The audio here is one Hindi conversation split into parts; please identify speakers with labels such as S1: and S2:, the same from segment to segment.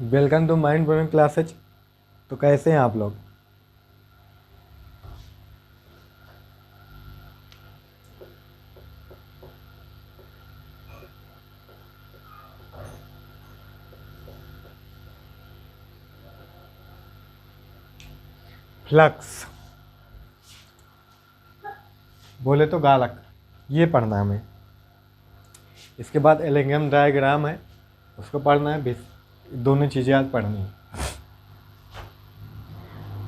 S1: Welcome to mind blowing classes. तो कैसे हैं आप लोग? फ्लक्स बोले तो गालक, ये पढ़ना है हमें। इसके बाद एलिंगम डायग्राम है, उसको पढ़ना है। दोनों चीज़ें आज पढ़नी है।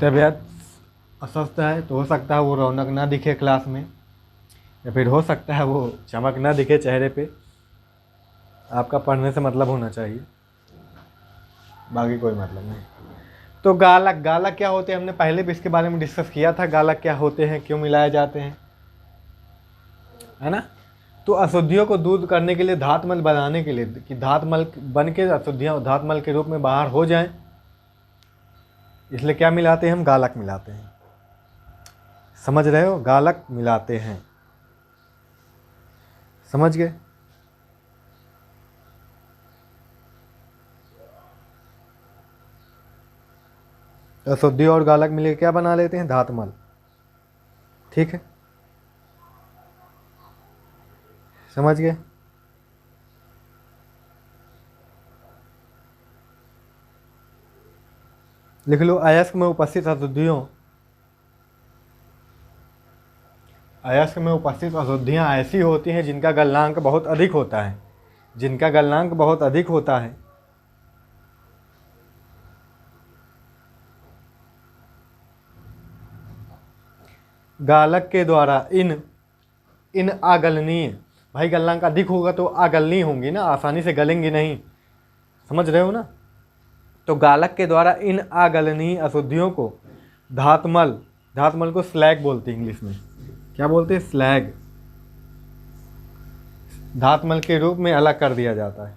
S1: तबीयत अस्वस्थ है तो हो सकता है वो रौनक ना दिखे क्लास में, या फिर हो सकता है वो चमक ना दिखे चेहरे पे। आपका पढ़ने से मतलब होना चाहिए, बाकी कोई मतलब नहीं। तो गालक, गालक क्या होते हैं हमने पहले भी इसके बारे में डिस्कस किया था। गालक क्या होते हैं, क्यों मिलाए जाते हैं, है ना। तो अशुद्धियों को दूर करने के लिए, धातमल बनाने के लिए, कि धातमल बन के अशुद्धियाँ धातमल के रूप में बाहर हो जाएं, इसलिए क्या मिलाते हैं हम? गालक मिलाते हैं। समझ रहे हो? गालक मिलाते हैं, समझ गए? अशुद्धि और गालक मिलकर क्या बना लेते हैं? धातमल। ठीक है, समझ गए? लिख लो, अयस्क में उपस्थित अशुद्धियों, अयस्क में उपस्थित अशुद्धियाँ ऐसी होती हैं जिनका गलनांक बहुत अधिक होता है, जिनका गलनांक बहुत अधिक होता है। गालक के द्वारा इन अगलनीय, भाई गलनांक अधिक होगा तो अगलनीय होंगी ना, आसानी से गलेंगी नहीं। समझ रहे हो ना। तो गालक के द्वारा इन अगलनीय अशुद्धियों को धातमल, धातमल को स्लैग बोलते हैं इंग्लिश में। क्या बोलते हैं? स्लैग। धातमल के रूप में अलग कर दिया जाता है।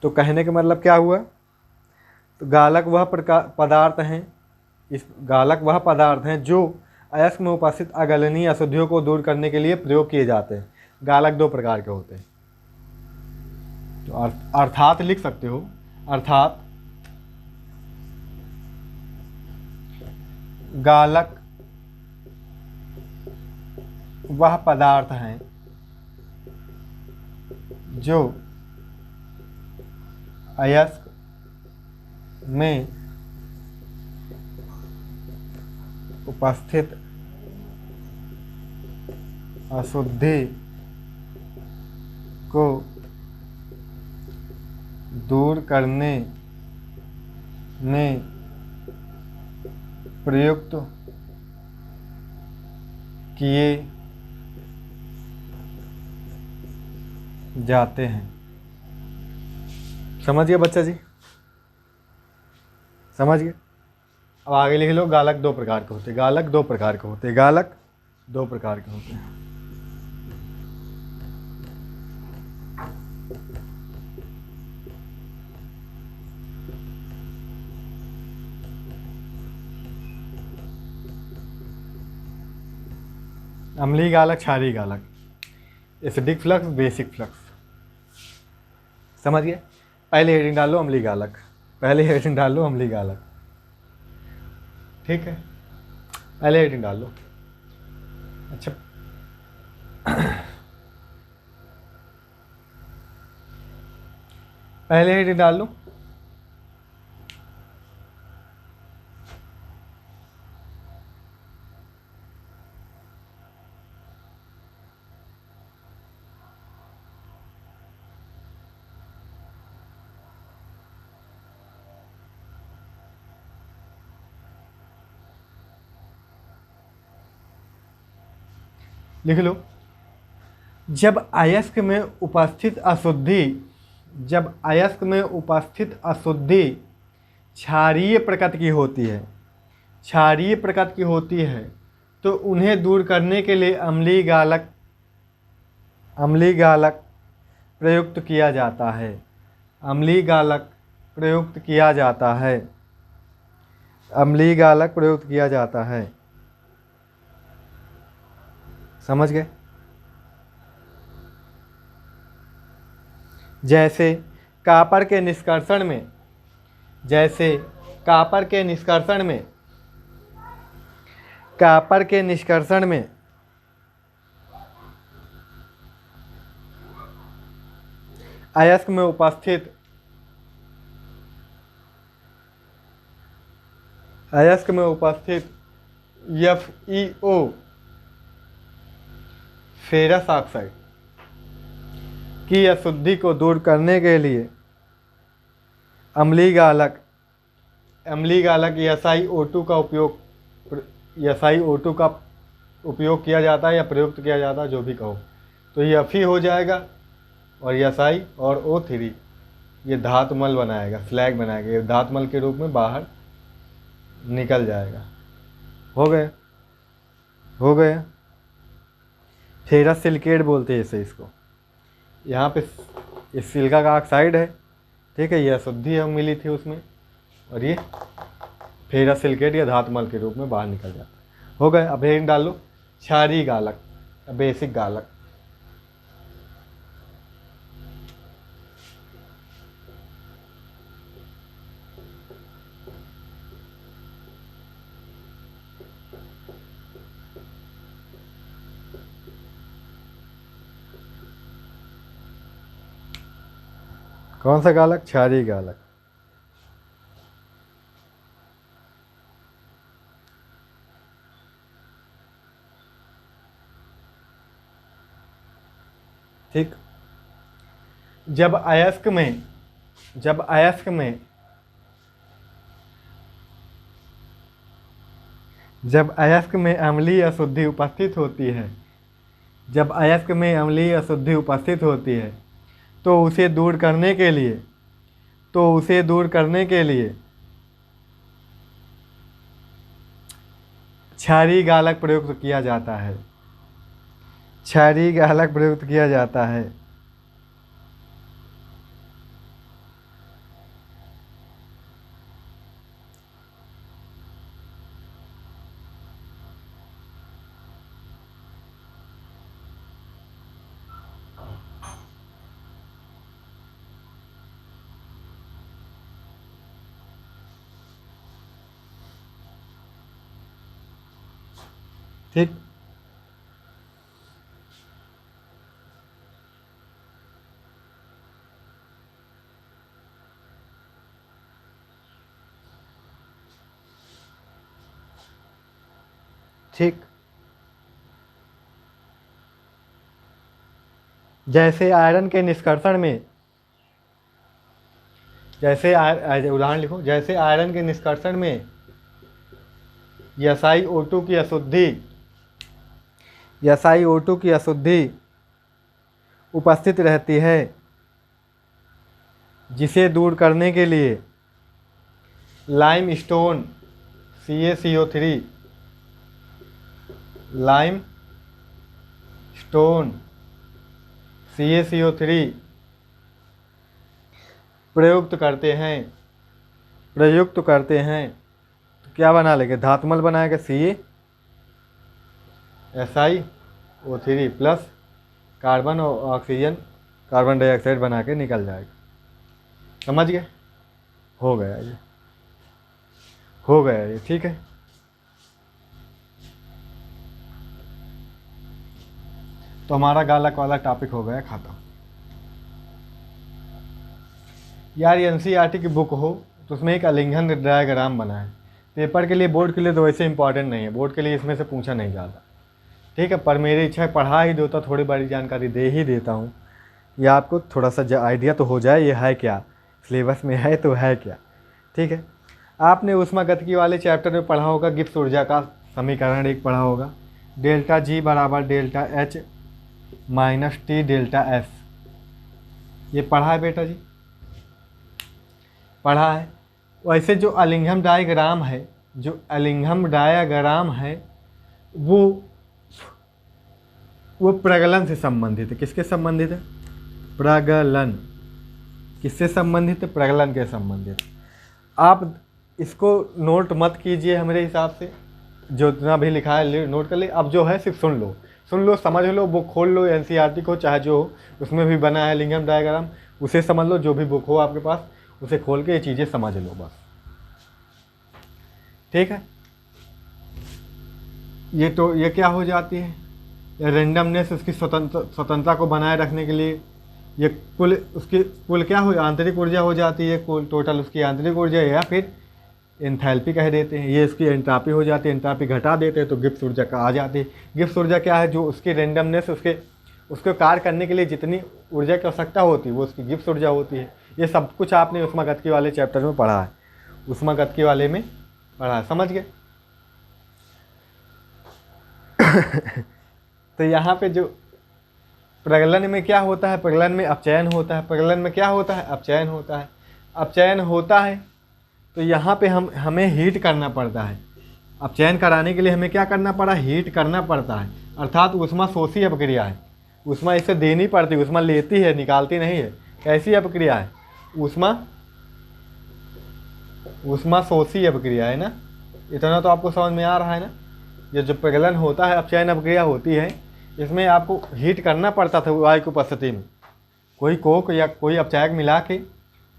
S1: तो कहने का मतलब क्या हुआ? तो गालक वह पदार्थ हैं, इस गालक वह पदार्थ हैं जो अयस्क में उपस्थित अगलनीय अशुद्धियों को दूर करने के लिए प्रयोग किए जाते हैं। गालक दो प्रकार के होते हैं। तो अर्थात लिख सकते हो, अर्थात गालक वह पदार्थ हैं जो अयस्क में उपस्थित अशुद्धि को दूर करने में प्रयुक्त किए जाते हैं। समझ गए बच्चा जी? समझ गए? अब आगे लिख लो, गालक दो प्रकार के होते हैं। गालक दो प्रकार के होते हैं। गालक दो प्रकार के होते हैं। अम्लीय गालक, क्षारीय गालक, एसिडिक फ्लक्स, बेसिक फ्लक्स। समझ गए? पहले हेडिंग डाल लो अम्लीय गालक, पहले हेडिंग डाल लो अम्लीय गालक। ठीक है, पहले हेडिंग डाल लो। अच्छा, पहले हेडिंग डाल लो। लिख लो, जब अयस्क में उपस्थित अशुद्धि, जब अयस्क में उपस्थित अशुद्धि क्षारीय प्रकृति की होती है, क्षारीय प्रकृति की होती है, तो उन्हें दूर करने के लिए अम्लीय गालक, अम्लीय गालक प्रयुक्त किया जाता है। अम्लीय गालक प्रयुक्त किया जाता है। अम्लीय गालक प्रयुक्त किया जाता है। समझ गए? जैसे कापर के निष्कर्षण में, जैसे कापर के निष्कर्षण में, कापर के निष्कर्षण में अयस्क में उपस्थित, अयस्क में उपस्थित FeO फेरस ऑक्साइड की अशुद्धि को दूर करने के लिए अम्लीय गालक SiO2 का उपयोग, SiO2 का उपयोग किया जाता है या प्रयुक्त किया जाता है, जो भी कहो। तो ये Fe हो जाएगा और Si और O3 ये धातुमल बनाएगा, स्लैग बनाएगा, ये धातुमल के रूप में बाहर निकल जाएगा। हो गया, हो गया। फेरस सिलिकेट बोलते हैं इसे, इसको। यहाँ पे इस सिलिका का ऑक्साइड है, ठीक है, ये अशुद्धि हम मिली थी उसमें, और ये फेरस सिलिकेट या धातुमल के रूप में बाहर निकल जाता है। हो गए। अब हेडिंग डाल लो, क्षारीय गालक, बेसिक गालक। कौन सा गालक? क्षारीय गालक। ठीक। जब अयस्क में, जब अयस्क में, जब अयस्क में अम्लीय अशुद्धि उपस्थित होती है, जब अयस्क में अम्लीय अशुद्धि उपस्थित होती है, तो उसे दूर करने के लिए, तो उसे दूर करने के लिए क्षारीय गालक प्रयुक्त किया जाता है, क्षारीय गालक प्रयुक्त किया जाता है। ठीक। ठीक। जैसे आयरन के निष्कर्षण में, जैसे उदाहरण लिखो, जैसे आयरन के निष्कर्षण में SiO2 की अशुद्धि, SiO2 की अशुद्धि उपस्थित रहती है, जिसे दूर करने के लिए लाइमस्टोन CaCO3, लाइमस्टोन CaCO3 प्रयुक्त करते हैं, प्रयुक्त करते हैं। तो क्या बना लेंगे? धातुमल बनाएगा CaSiO3 प्लस कार्बन और ऑक्सीजन, कार्बन डाइऑक्साइड बना के निकल जाएगा। समझ गए? हो गया ये, हो गया ये। ठीक है। तो हमारा गालक वाला टॉपिक हो गया खत्म। यार ये NCERT की बुक हो तो उसमें एक अलिंघन डायग्राम बना है। पेपर के लिए, बोर्ड के लिए तो वैसे इंपॉर्टेंट नहीं है, बोर्ड के लिए इसमें से पूछा नहीं जाता, ठीक है। पर मेरी इच्छा है पढ़ा ही दो तो थोड़ी बड़ी जानकारी दे ही देता हूँ, या आपको थोड़ा सा आइडिया तो हो जाए ये है क्या, सिलेबस में है तो है क्या। ठीक है। आपने ऊष्मागतिकी वाले चैप्टर में पढ़ा होगा, गिब्स ऊर्जा का समीकरण एक पढ़ा होगा, डेल्टा G बराबर delta H minus T delta S। ये पढ़ा है बेटा जी? पढ़ा है। वैसे जो अलिंघम डायग्राम है, जो अलिंघम डायग्राम है वो प्रगलन से संबंधित है। किसके संबंधित है? प्रगलन। किससे संबंधित है? प्रगलन के संबंधित। आप इसको नोट मत कीजिए, हमारे हिसाब से जो इतना भी लिखा है नोट कर ले। अब जो है सिर्फ सुन लो, समझ लो, बुक खोल लो, NCERT को चाहे जो हो, उसमें भी बना है लिंगम डायग्राम, उसे समझ लो, जो भी बुक हो आपके पास उसे खोल के ये चीज़ें समझ लो बस, ठीक है। ये क्या हो जाती है, ये रेंडमनेस उसकी स्वतंत्रता को बनाए रखने के लिए ये कुल क्या हो, आंतरिक ऊर्जा हो जाती है, कुल टोटल उसकी आंतरिक ऊर्जा, या फिर एंथैल्पी कह देते हैं। ये इसकी एंट्रापी हो जाती है, एंट्रापी घटा देते हैं तो गिब्स ऊर्जा का आ जाती है। गिब्स ऊर्जा क्या है, जो उसकी रेंडमनेस, उसको कार्य करने के लिए जितनी ऊर्जा की आवश्यकता होती है वो उसकी गिब्स ऊर्जा होती है। ये सब कुछ आपने ऊष्मागतिकी वाले चैप्टर में पढ़ा है, ऊष्मागतिकी वाले में पढ़ा है, समझ गए। तो यहाँ पे जो प्रगलन में क्या होता है, प्रगलन में अपचयन होता है। प्रगलन में क्या होता है, अपचयन होता है। अपचयन होता है तो यहाँ पे हमें हीट करना पड़ता है। अपचयन कराने के लिए हमें क्या करना पड़ा, हीट करना पड़ता है, अर्थात ऊष्मा शोषी अपक्रिया है। ऊष्मा इसे देनी पड़ती है, ऊष्मा लेती है, निकालती नहीं है। कैसी अपक्रिया है, ऊष्मा शोषी अपक्रिया है ना। इतना तो आपको समझ में आ रहा है ना। ये जो प्रगलन होता है, अपचयन अपक्रिया होती है, इसमें आपको हीट करना पड़ता था वायु की उपस्थिति में। कोई कोक या कोई अपचायक मिला के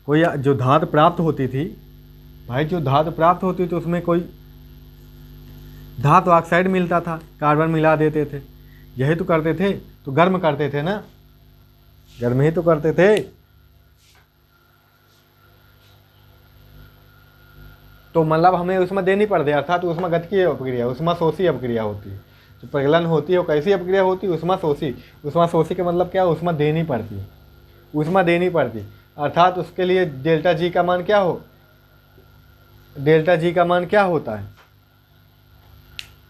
S1: कोई जो धातु प्राप्त होती थी भाई, जो धातु प्राप्त होती थी उसमें कोई धातु ऑक्साइड मिलता था, कार्बन मिला देते थे। यही तो करते थे, तो गर्म करते थे ना, गर्म ही तो करते थे। तो मतलब हमें ऊष्मा देनी पड़ती है, अर्थात ऊष्मा गतिकीय अपक्रिया, ऊष्मा शोषी अपक्रिया होती है। जो प्रगलन होती है वो कैसी अपक्रिया होती है, ऊष्मा शोषी। ऊष्मा शोषी का मतलब क्या है, ऊष्मा देनी पड़ती है, ऊष्मा देनी पड़ती है, अर्थात उसके लिए डेल्टा जी का मान क्या हो, डेल्टा जी का मान क्या होता है,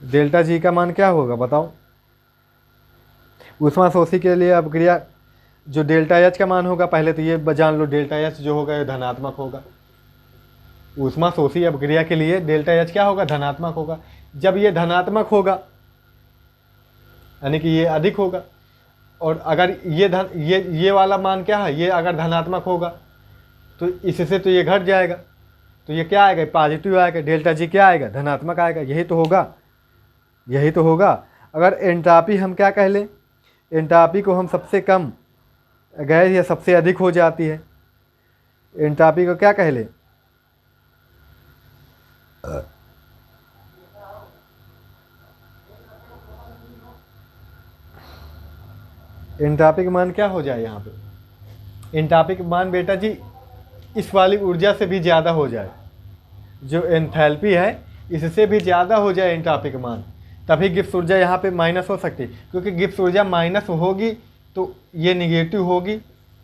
S1: डेल्टा जी का मान क्या होगा बताओ। ऊष्मा शोषी के लिए अपक्रिया जो डेल्टा एच का मान होगा, पहले तो ये जान लो, डेल्टा एच जो होगा ये धनात्मक होगा। ऊष्मा शोषी अपक्रिया के लिए डेल्टा एच क्या होगा, धनात्मक होगा। जब ये धनात्मक होगा यानी कि ये अधिक होगा, और अगर ये वाला मान क्या है, ये अगर धनात्मक होगा तो इससे तो ये घट जाएगा, तो ये क्या आएगा, पॉजिटिव आएगा, डेल्टा जी क्या आएगा, धनात्मक आएगा। यही तो होगा, यही तो होगा। अगर एंट्रापी हम क्या कह लें, एंट्रापी को हम सबसे कम गैस या सबसे अधिक हो जाती है, एंट्रापी को क्या कह लें, एंट्रापी का मान क्या हो जाए यहाँ पे, एंट्रापी का मान बेटा जी इस वाली ऊर्जा से भी ज़्यादा हो जाए, जो एंथैल्पी है इससे भी ज़्यादा हो जाए एंट्रापी का मान, तभी गिब्स ऊर्जा यहाँ पे माइनस हो सकती है। क्योंकि गिब्स ऊर्जा माइनस होगी तो ये निगेटिव होगी,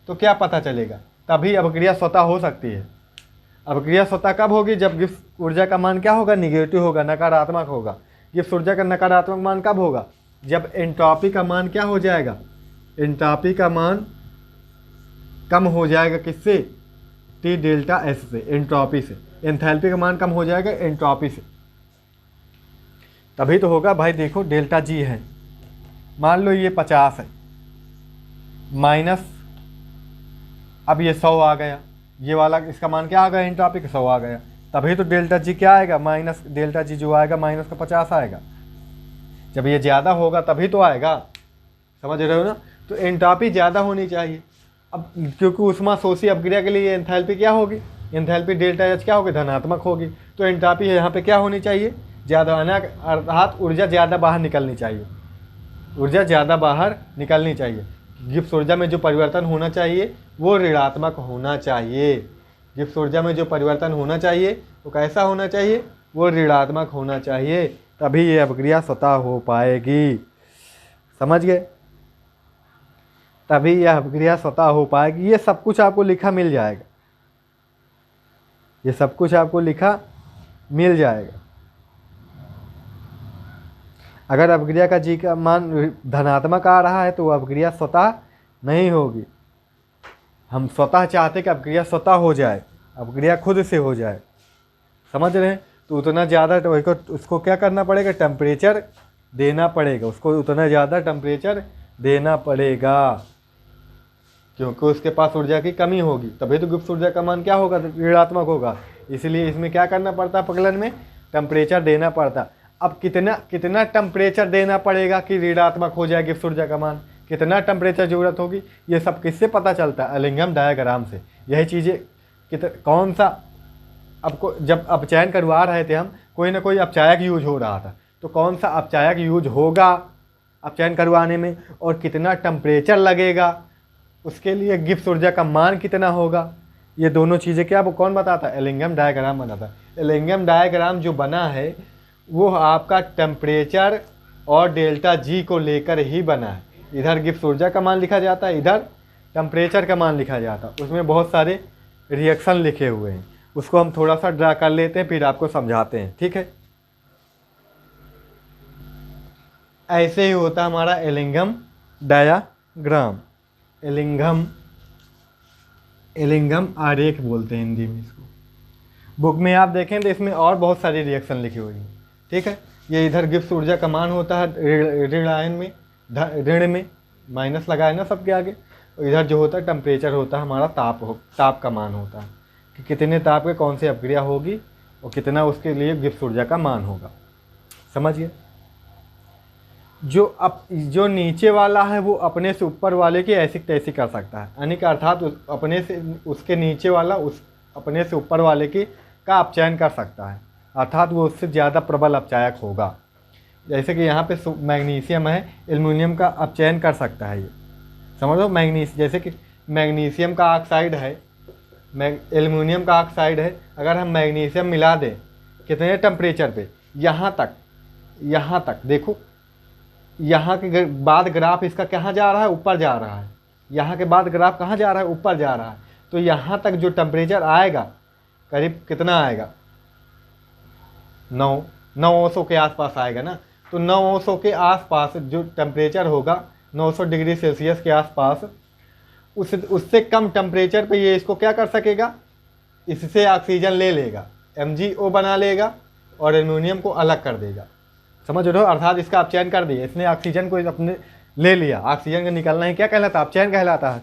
S1: तो क्या पता चलेगा, तभी अपक्रिया स्वतः हो सकती है। अपक्रिया स्वतः कब होगी, जब गिब्स ऊर्जा का मान क्या होगा, निगेटिव होगा, नकारात्मक होगा। गिब्स ऊर्जा का नकारात्मक मान कब होगा, जब एंट्रोपी का मान क्या हो जाएगा, एंट्रोपी का मान कम हो जाएगा, किससे, टी डेल्टा एस से, एंट्रोपी से। एंथैल्पी का मान कम हो जाएगा एंट्रोपी से, तभी तो होगा। भाई देखो डेल्टा जी है, मान लो ये 50 है, माइनस अब ये 100 आ गया, ये वाला इसका मान क्या आ गया, एंट्रोपी का 100 आ गया, तभी तो डेल्टा जी क्या आएगा, माइनस डेल्टा जी जो आएगा माइनस का 50 आएगा। जब ये ज़्यादा होगा तभी तो आएगा, समझ रहे हो ना। तो एंट्रोपी ज़्यादा होनी चाहिए। अब क्योंकि ऊष्मा शोषी अपक्रिया के लिए एंथैल्पी क्या होगी, एंथैल्पी डेल्टा एच क्या होगी, धनात्मक होगी। तो एंट्रोपी यहाँ पे क्या होनी चाहिए, ज़्यादा, अर्थात ऊर्जा ज़्यादा बाहर निकलनी चाहिए, ऊर्जा ज़्यादा बाहर निकलनी चाहिए। गिब्स ऊर्जा में जो परिवर्तन होना चाहिए वो ऋणात्मक होना चाहिए। गिब्स ऊर्जा में जो परिवर्तन होना चाहिए वो कैसा होना चाहिए, वो ऋणात्मक होना चाहिए, तभी ये अपक्रिया स्वतः हो पाएगी, समझ गए, तभी यह अपक्रिया स्वतः हो पाएगी। ये सब कुछ आपको लिखा मिल जाएगा, ये सब कुछ आपको लिखा मिल जाएगा। अगर अपक्रिया का जी का मान धनात्मक आ रहा है तो वो अपक्रिया स्वतः नहीं होगी। हम स्वतः चाहते कि अपक्रिया स्वतः हो जाए, अपक्रिया खुद से हो जाए, समझ रहे हैं। तो उतना ज़्यादा उसको क्या करना पड़ेगा, टेम्परेचर देना पड़ेगा, उसको उतना ज़्यादा टेम्परेचर देना पड़ेगा, क्योंकि उसके पास ऊर्जा की कमी होगी, तभी तो गिब्स ऊर्जा का मान क्या होगा, ऋणात्मक होगा। इसलिए इसमें क्या करना पड़ता है, प्रगलन में टेम्परेचर देना पड़ता। अब कितना टेम्परेचर देना पड़ेगा कि ऋणात्मक हो जाए गिब्स ऊर्जा का मान, कितना टेम्परेचर ज़रूरत होगी, ये सब किससे पता चलता है? एलिंगम डायग्राम से। यही चीज़ें कौन सा आपको जब अपचयन करवा रहे थे हम, कोई ना कोई अपचायक यूज हो रहा था, तो कौन सा अपचायक यूज होगा अपचयन करवाने में और कितना टेम्परेचर लगेगा, उसके लिए गिब्स ऊर्जा का मान कितना होगा, ये दोनों चीज़ें क्या वो कौन बताता है? एलिंगम डायग्राम बनाता है। एलिंगम डायग्राम जो बना है वो आपका टेम्परेचर और डेल्टा जी को लेकर ही बना है। इधर गिब्स ऊर्जा का मान लिखा जाता है, इधर टेम्परेचर का मान लिखा जाता है। उसमें बहुत सारे रिएक्शन लिखे हुए हैं, उसको हम थोड़ा सा ड्रा कर लेते हैं, फिर आपको समझाते हैं, ठीक है। ऐसे ही होता है हमारा एलिंगम डायग्राम। एलिंगम आरेख बोलते हैं हिंदी में इसको। बुक में आप देखें तो इसमें और बहुत सारी रिएक्शन लिखी हुई हैं, ठीक है। ये इधर गिब्स ऊर्जा का मान होता है ऋण आयन में, ऋण में माइनस लगा है ना सबके आगे। और इधर जो होता है टेम्परेचर होता है हमारा ताप का मान होता है कि कितने ताप के कौन सी अपक्रिया होगी और कितना उसके लिए गिब्स ऊर्जा का मान होगा। समझिए, जो नीचे वाला है वो अपने से ऊपर वाले की ऐसी तैसी कर सकता है, यानी कि अर्थात अपने से उसके नीचे वाला अपने से ऊपर वाले की का अपचयन कर सकता है, अर्थात वो उससे ज़्यादा प्रबल अपचायक होगा। जैसे कि यहाँ पे मैग्नीशियम है, एल्युमिनियम का अपचयन कर सकता है। ये समझो, जैसे कि मैग्नीशियम का ऑक्साइड है, एल्युमिनियम का ऑक्साइड है, अगर हम मैग्नीशियम मिला दें कितने टेम्परेचर पे, यहाँ तक देखो, यहाँ के बाद ग्राफ इसका कहाँ जा रहा है? ऊपर जा रहा है। यहाँ के बाद ग्राफ कहाँ जा रहा है? ऊपर जा रहा है। तो यहाँ तक जो टेम्परेचर आएगा करीब कितना आएगा? 900 के आसपास आएगा ना। तो 900 के आसपास जो टेम्परेचर होगा, 900 डिग्री सेल्सियस के आसपास, उससे कम टेम्परेचर पे ये इसको क्या कर सकेगा? इससे ऑक्सीजन ले लेगा, MgO बना लेगा और एल्युमिनियम को अलग कर देगा। समझ रहे हो? अर्थात इसका अपचयन कर दिया, इसने ऑक्सीजन को अपने ले लिया। ऑक्सीजन का निकलना ही क्या कहलाता है? अपचयन कहलाता है।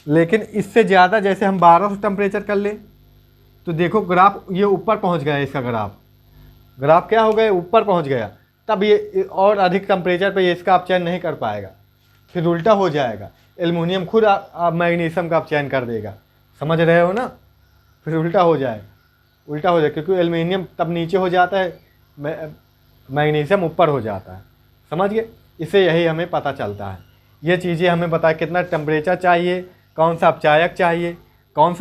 S1: लेकिन इससे ज़्यादा, जैसे हम 1200 टेम्परेचर कर ले तो देखो ग्राफ ये ऊपर पहुंच गया, इसका ग्राफ क्या हो गया? ऊपर पहुंच गया। तब ये और अधिक टेम्परेचर पे ये इसका अपचयन नहीं कर पाएगा, फिर उल्टा हो जाएगा, एल्युमिनियम खुद मैग्नीशियम का अपचयन कर देगा। समझ रहे हो ना? फिर उल्टा हो जाएगा, क्योंकि एल्युमिनियम तब नीचे हो जाता है, मैग्नीशियम ऊपर हो जाता है। समझ गए? इससे यही हमें पता चलता है। ये चीज़ें हमें बताया कितना टेम्परेचर चाहिए, कौन सा अपचायक चाहिए, कौन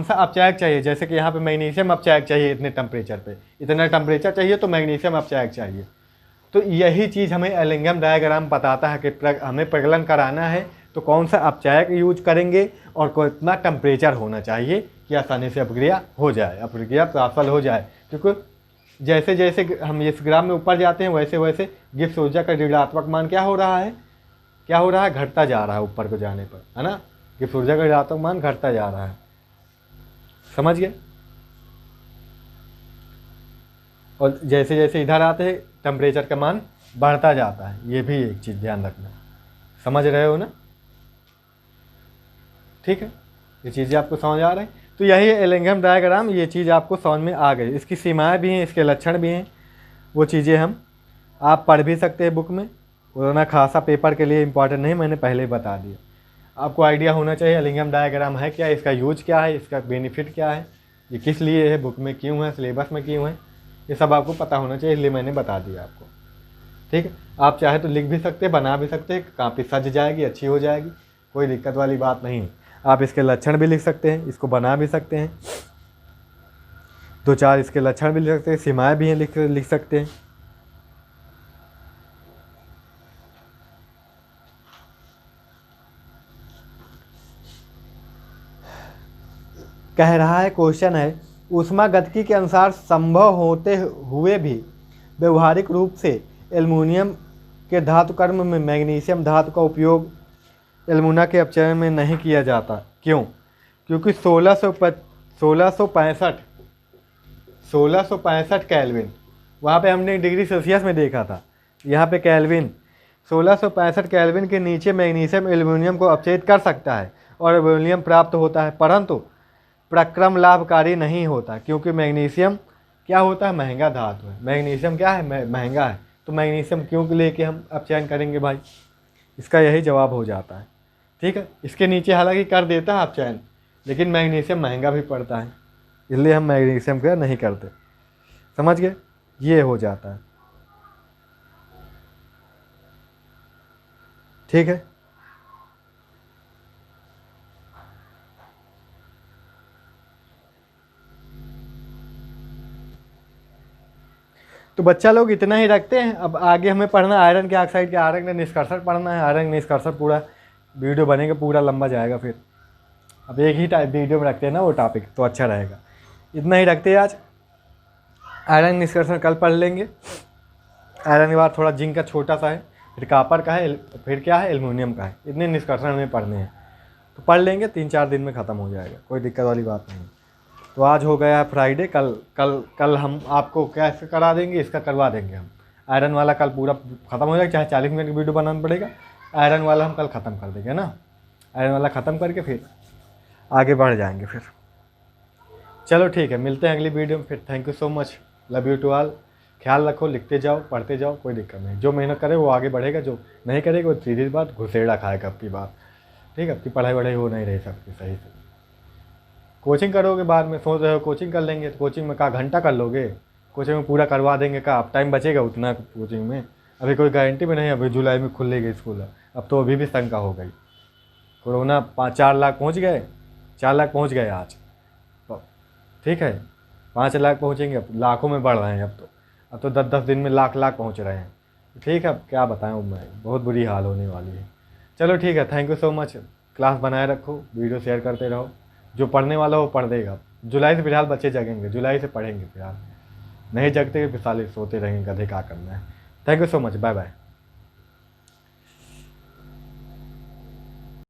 S1: सा अपचायक चाहिए। जैसे कि यहाँ पे मैग्नीशियम अपचायक चाहिए, इतने टेम्परेचर पे इतना टेम्परेचर चाहिए तो मैग्नीशियम अपचायक चाहिए। तो यही चीज़ हमें एलिंगम डायग्राम बताता है कि हमें प्रगलन कराना है तो कौन सा अपचायक यूज करेंगे और कितना टेम्परेचर होना चाहिए कि आसानी से अपक्रिया हो जाए, अपक्रिया सफल हो जाए। क्योंकि जैसे जैसे हम इस ग्राफ में ऊपर जाते हैं वैसे वैसे गिब्स ऊर्जा का ऋणात्मक मान क्या हो रहा है? घटता जा रहा है ऊपर को जाने पर, है ना। गिब्स ऊर्जा का ऋणात्मक मान घटता जा रहा है। समझ गए? और जैसे जैसे इधर आते हैं टेम्परेचर का मान बढ़ता जाता है। ये भी एक चीज़ ध्यान रखना। समझ रहे हो ना? ठीक है, ये चीज़ें आपको समझ आ रही हैं। तो यही एलिंगम डायग्राम, ये चीज़ आपको समझ में आ गई। इसकी सीमाएं भी हैं, इसके लक्षण भी हैं, वो चीज़ें आप पढ़ भी सकते हैं बुक में। उतना खासा पेपर के लिए इम्पॉर्टेंट नहीं, मैंने पहले ही बता दिया। आपको आइडिया होना चाहिए एलिंगम डायग्राम है क्या, इसका यूज क्या है, इसका बेनिफिट क्या है, ये किस लिए है, बुक में क्यों है, सिलेबस में क्यों है, ये सब आपको पता होना चाहिए, इसलिए मैंने बता दिया आपको। ठीक है, आप चाहे तो लिख भी सकते हैं, बना भी सकते हैं, कापी सज जाएगी, अच्छी हो जाएगी, कोई दिक्कत वाली बात नहीं है। आप इसके लक्षण भी लिख सकते हैं, इसको बना भी सकते हैं, 2-4 इसके लक्षण भी लिख सकते हैं, सीमाएँ भी हैं लिख सकते हैं। कह रहा है, क्वेश्चन है, ऊष्मागतिकी के अनुसार संभव होते हुए भी व्यवहारिक रूप से एल्युमिनियम के धातु कर्म में मैग्नीशियम धातु का उपयोग एल्युमिना के अपचयन में नहीं किया जाता। क्यों? क्योंकि 1665 केल्विन, वहाँ पे हमने डिग्री सेल्सियस में देखा था, यहाँ पे केल्विन 1665 केल्विन के नीचे मैग्नीशियम एल्युमिनियम को अपचयित कर सकता है और एल्युमिनियम प्राप्त होता है, परंतु प्रक्रम लाभकारी नहीं होता। क्योंकि मैग्नीशियम क्या होता है? महंगा धातु है। मैग्नीशियम क्या है? महंगा है। तो तो मैग्नीशियम क्यों लेके हम अब चयन करेंगे भाई? इसका यही जवाब हो जाता है। ठीक है, इसके नीचे हालांकि कर देता है आप चयन, लेकिन मैग्नीशियम महंगा भी पड़ता है, इसलिए हम मैग्नीशियम का नहीं करते। समझ गए? ये हो जाता है। ठीक है, तो बच्चा लोग इतना ही रखते हैं। अब आगे हमें पढ़ना आयरन के ऑक्साइड के आयरन का निष्कर्षण पढ़ना है। आयरन निष्कर्षण पूरा वीडियो बनेगा, पूरा लंबा जाएगा फिर। अब एक ही वीडियो में रखते हैं ना वो टॉपिक, तो अच्छा रहेगा। इतना ही रखते हैं आज। आयरन निष्कर्षण कल पढ़ लेंगे। आयरन के बाद थोड़ा जिंक का छोटा सा है, फिर कॉपर का है, फिर क्या है, एल्युमिनियम का है। इतने निष्कर्षण हमें पढ़ने हैं, तो पढ़ लेंगे, 3-4 दिन में ख़त्म हो जाएगा, कोई दिक्कत वाली बात नहीं। तो आज हो गया है फ्राइडे। कल हम आपको कैसे करा देंगे, इसका करवा देंगे हम। आयरन वाला कल पूरा ख़त्म हो जाएगा, चाहे 40 मिनट की वीडियो बनाना पड़ेगा। आयरन वाला हम कल ख़त्म कर देंगे ना। आयरन वाला ख़त्म करके फिर आगे बढ़ जाएंगे फिर। चलो ठीक है, मिलते हैं अगली वीडियो में फिर। Thank you so much, love you to all. ख्याल रखो, लिखते जाओ, पढ़ते जाओ, कोई दिक्कत नहीं। जो मेहनत करे वो आगे बढ़ेगा, जो नहीं करेगा वो सीधी बात घुसेड़ा खाएगा अब की बात। ठीक है, आपकी पढ़ाई वढ़ाई हो नहीं रही सबकी सही से। कोचिंग करोगे बाद में, सोच रहे हो कोचिंग कर लेंगे, तो कोचिंग में कहाँ घंटा कर लोगे? कोचिंग में पूरा करवा देंगे, कहाँ अब टाइम बचेगा उतना कोचिंग में? अभी कोई गारंटी भी नहीं, अभी जुलाई में खुलेगी स्कूल। अब तो अभी भी शंका हो गई। कोरोना 4 लाख पहुँच गए, 4 लाख पहुँच गए आज। ठीक है, 5 लाख पहुँचेंगे, अब लाखों में बढ़ रहे हैं। अब तो 10-10 दिन में लाख पहुँच रहे हैं। ठीक है, अब क्या बताएं, मैं बहुत बुरी हाल होने वाली है। चलो ठीक है, thank you so much. Class बनाए रखो, वीडियो शेयर करते रहो। जो पढ़ने वाला हो पढ़ देगा। जुलाई से फिलहाल बच्चे जगेंगे, जुलाई से पढ़ेंगे। फिलहाल नहीं जगते फिर साले सोते रहेंगे, गधे क्या करना है। Thank you so much, bye bye.